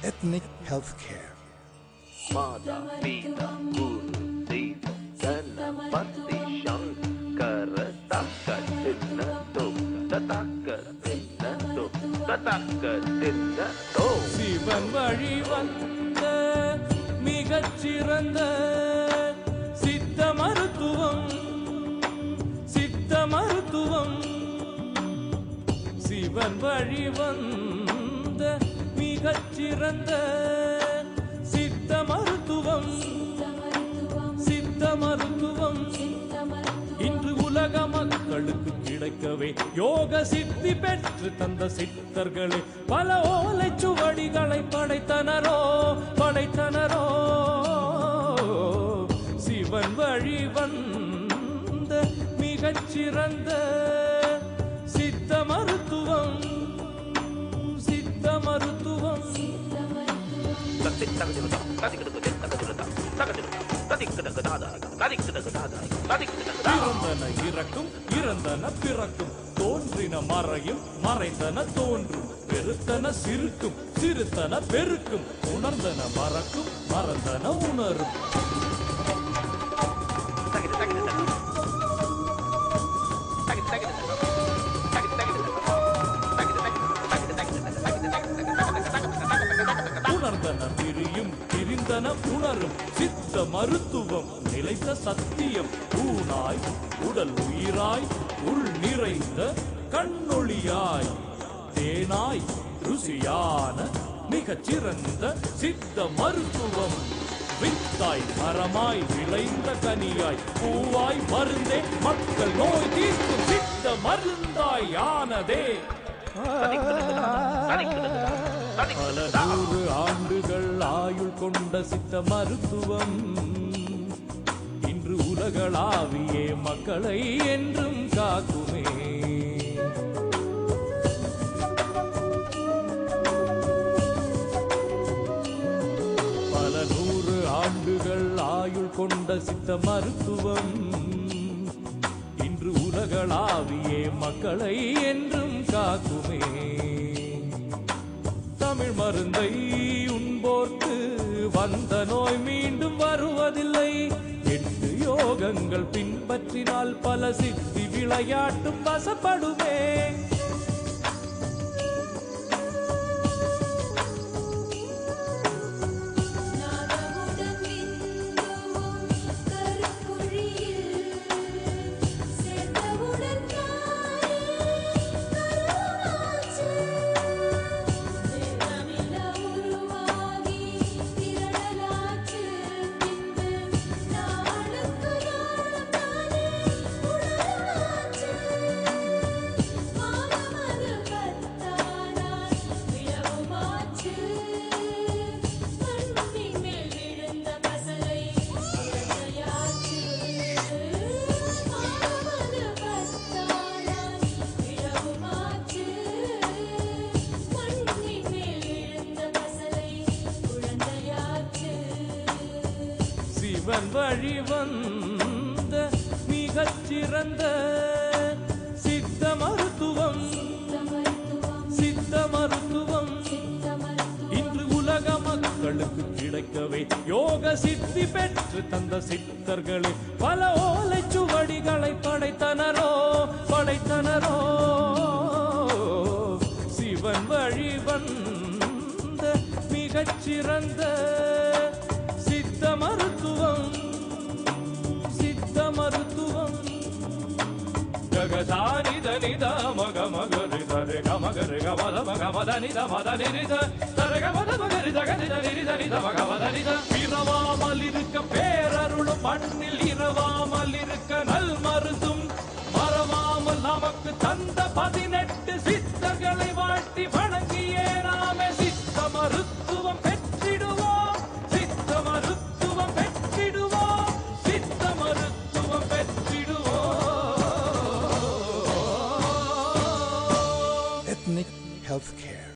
Ethnic Healthcare. Mata Pita Guru Deva Ganapati Shankara Taka Dinna Do Tataka Dinna Do Tataka Dinna Do Sivan வழி வந்த மிகச்சிறந்த சித்த மருத்துவம் சித்த மருத்துவம் சிவன் வழி வந்த மிகச்சிறந்த சித்த மருத்துவம் சித்த மருத்துவம் இன்று உலக மக்களுக்கு கிடைக்கவே யோக சித்தி பெற்று தந்த சித்தர்களே பல ஓலைச்சுவடிகளை படைத்தனரோ படைத்தனரோ சிவன் வழி வந்த மிகச்சிறந்த சித்த மருத்துவம் சித்த மருத்துவம் இறந்தன இறக்கும் இறந்தன பிறக்கும் தோன்றின மறையும் மறைந்தன தோன்றும் பெருத்தன சிறுக்கும் சிறுத்தன பெருக்கும் உணர்ந்தன மறக்கும் மறந்தன உணரும் உணர்ந்தன பிரியும் பிரிந்தன உணரும் சித்த மருத்துவம் நிலைத்த சத்தியம் ஊனாய் உடல் உயிராய் உள் நிறைந்த கண்ணொளியாய் தேனாய் ருசியான மிகச் சிறந்த சித்த மருத்துவம் வித்தாய் மரமாய் விளைந்த கனியாய் பூவாய் மருந்தே மக்கள் நோய் தீர்க்கும் சித்த மருந்தாய் ஆனதே பல 100 ஆண்டுகள் ஆயுள் கொண்ட சித்த மருத்துவம் இன்று உலகளாவியே மக்களை என்றும் காக்குமே பல 100 ஆண்டுகள் ஆயுள் கொண்ட சித்த மருத்துவம் இன்று உலகளாவியே மக்களை என்றும் காக்குமே தமிழ் மருந்தை உண்போர்க்கு வந்த நோய் மீண்டும் வருவதில்லை 8 யோகங்கள் பின்பற்றினால் பல சித்தி விளையாட்டும் வசப்படுமே சிவன் வழி வந்த மிகச்சிறந்த சித்த மருத்துவம் சித்த மருத்துவம் இன்று உலக மக்களுக்கு கிடைக்கவே யோக சித்தி பெற்று தந்த சித்தர்களே பல ஓலைச்சுவடிகளை படைத்தனரோ படைத்தனரோ சிவன் வழி வந்த மிகச்சிறந்த சித்த மருத்துவம் சித்த மருத்துவம் ககதானித நித மக மகரி தரே கமகரி கமத மக மத நித மத நிரித தரே கமத மகரி தகனித நிரித நித மக மத நித இரவாமல் இருக்க பேரருளும் மண்ணில் இரவாமல் இருக்க நல் மருந்தும் மறவாமல் நமக்கு தந்த 18